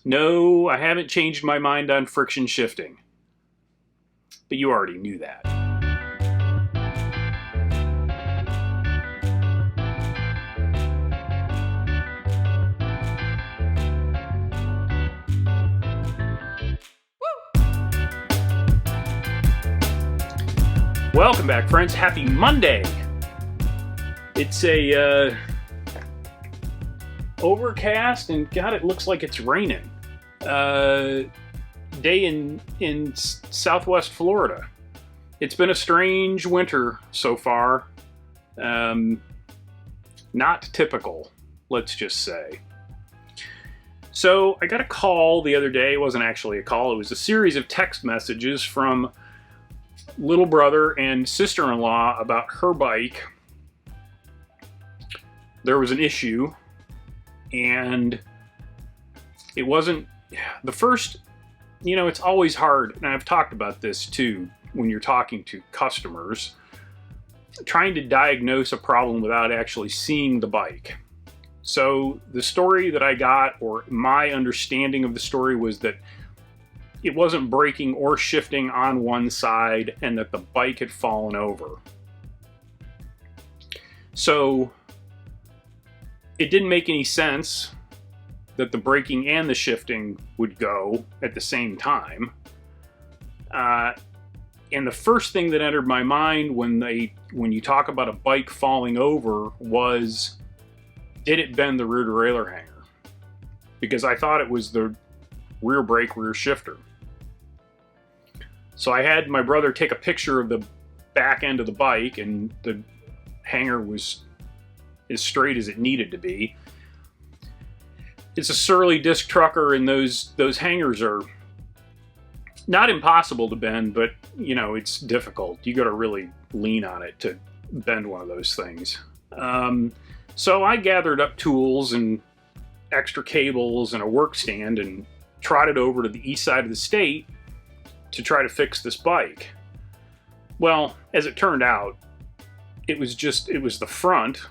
No, I haven't changed my mind on friction shifting. But you already knew that. Welcome back, friends. Happy Monday. It's a overcast, and God, it looks like it's raining. Day in Southwest Florida. It's been a strange winter so far. Not typical, let's just say. So I got a call the other day. It wasn't actually a call. It was a series of text messages from little brother and sister-in-law about her bike. There was an issue, and it wasn't the first. It's always hard, and I've talked about this too when you're talking to customers, trying to diagnose a problem without actually seeing the bike. So the story that I got, or my understanding of the story, was that it wasn't braking or shifting on one side and that the bike had fallen over. So it didn't make any sense that the braking and the shifting would go at the same time. And the first thing that entered my mind when you talk about a bike falling over was, did it bend the rear derailleur hanger? Because I thought it was the rear brake, rear shifter. So I had my brother take a picture of the back end of the bike, and the hanger was as straight as it needed to be. It's a Surly disc trucker, and those hangers are not impossible to bend, but it's difficult. You got to really lean on it to bend one of those things. So I gathered up tools and extra cables and a work stand and trotted over to the east side of the state to try to fix this bike. Well, as it turned out, it was the front,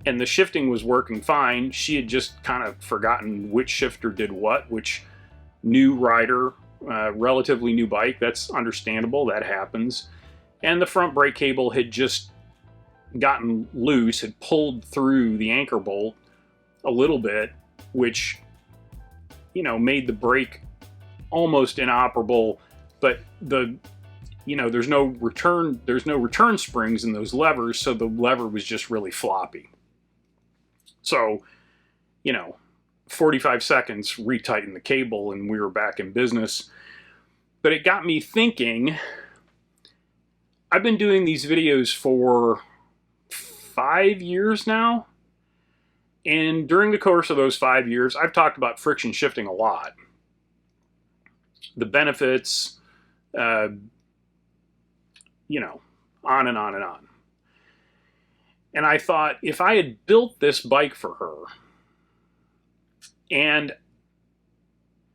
and the shifting was working fine. She had just kind of forgotten which shifter did what, which new rider, relatively new bike. That's understandable. That happens. And the front brake cable had just gotten loose, had pulled through the anchor bolt a little bit, which made the brake almost inoperable. But there's no return springs in those levers, so the lever was just really floppy. So 45 seconds, retighten the cable, and we were back in business. But it got me thinking. I've been doing these videos for 5 years now, and during the course of those 5 years, I've talked about friction shifting a lot. The benefits, on and on and on. And I thought, if I had built this bike for her, and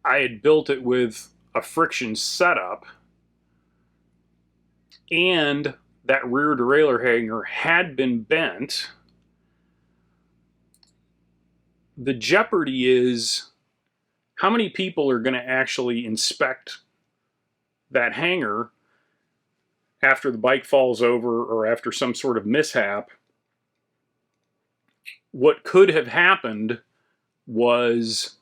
I had built it with a friction setup, and that rear derailleur hanger had been bent, the jeopardy is, how many people are going to actually inspect that hanger after the bike falls over or after some sort of mishap? What could have happened was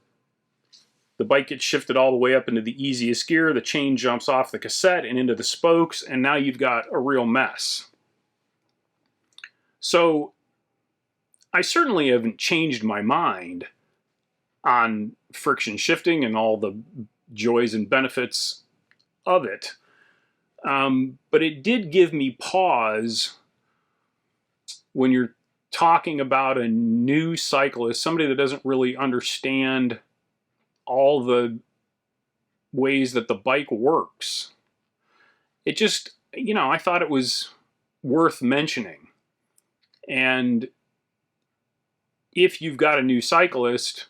the bike gets shifted all the way up into the easiest gear, the chain jumps off the cassette and into the spokes, and now you've got a real mess. So I certainly haven't changed my mind on friction shifting and all the joys and benefits of it. But it did give me pause when you're talking about a new cyclist, somebody that doesn't really understand all the ways that the bike works. It just, I thought it was worth mentioning. And if you've got a new cyclist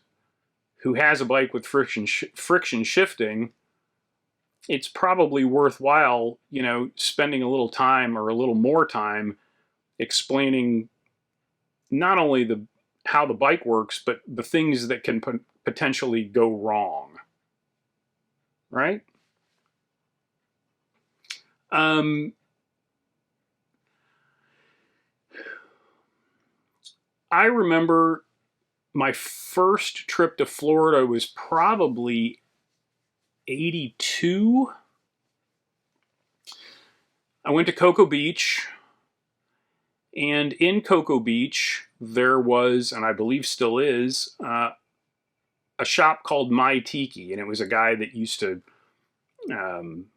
who has a bike with friction shifting, it's probably worthwhile, spending a little time or a little more time explaining not only how the bike works, but the things that can potentially go wrong, right? I remember my first trip to Florida was probably 82. I went to Cocoa Beach, and in Cocoa Beach there was, and I believe still is, a shop called My Tiki, and it was a guy that used to,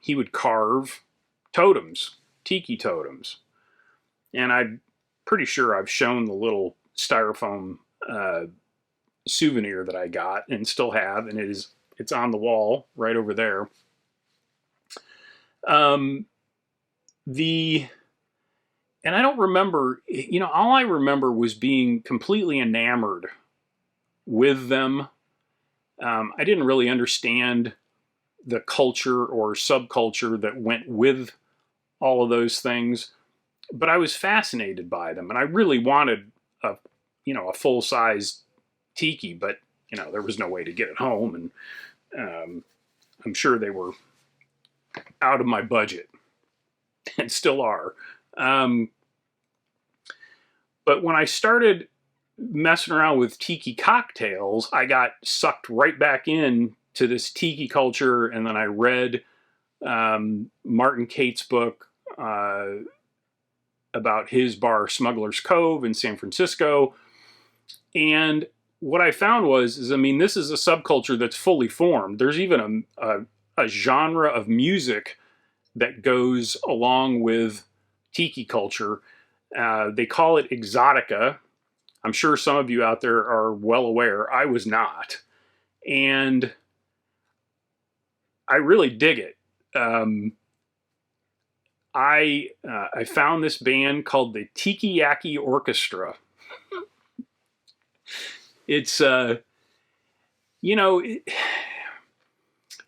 he would carve totems, tiki totems. And I'm pretty sure I've shown the little styrofoam souvenir that I got and still have, and it's on the wall right over there. And I don't remember, all I remember was being completely enamored with them. I didn't really understand the culture or subculture that went with all of those things, but I was fascinated by them, and I really wanted a full-size tiki, but there was no way to get it home, and I'm sure they were out of my budget, and still are. But when I started messing around with tiki cocktails, I got sucked right back in to this tiki culture, and then I read Martin Cate's book about his bar Smuggler's Cove in San Francisco. And what I found was this is a subculture that's fully formed. There's even a genre of music that goes along with tiki culture. They call it Exotica. I'm sure some of you out there are well aware. I was not. And I really dig it. I found this band called the Tiki Orchestra. It's,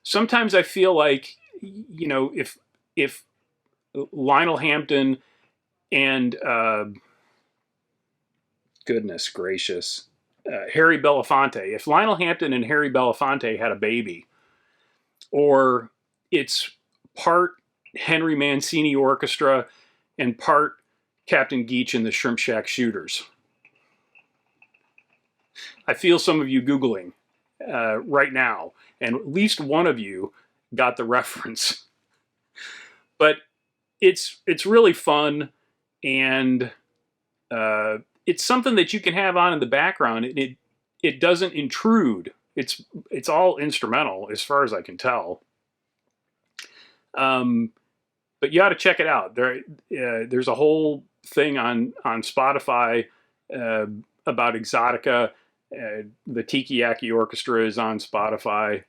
sometimes I feel like, if Lionel Hampton and, goodness gracious, Harry Belafonte, if Lionel Hampton and Harry Belafonte had a baby, or it's part Henry Mancini Orchestra and part Captain Geach and the Shrimp Shack Shooters. I feel some of you Googling right now, and at least one of you got the reference. But it's really fun, and it's something that you can have on in the background. It doesn't intrude. It's all instrumental as far as I can tell. But you ought to check it out. There's a whole thing on Spotify about Exotica. The Tiki Orchestra is on Spotify,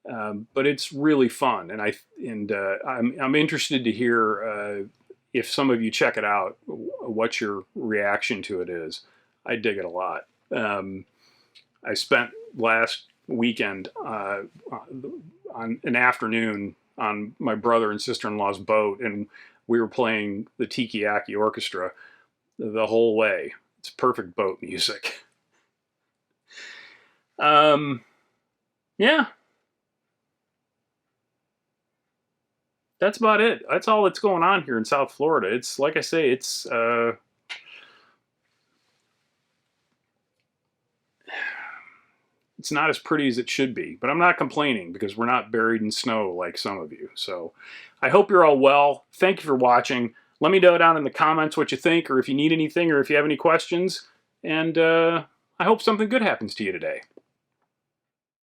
but it's really fun, and I'm interested to hear if some of you check it out, what your reaction to it is. I dig it a lot. I spent last weekend on an afternoon on my brother and sister-in-law's boat, and we were playing the Tiki Orchestra the whole way. It's perfect boat music. Yeah. That's about it. That's all that's going on here in South Florida. It's, like I say, it's not as pretty as it should be, but I'm not complaining because we're not buried in snow like some of you. So I hope you're all well. Thank you for watching. Let me know down in the comments what you think, or if you need anything, or if you have any questions. And I hope something good happens to you today.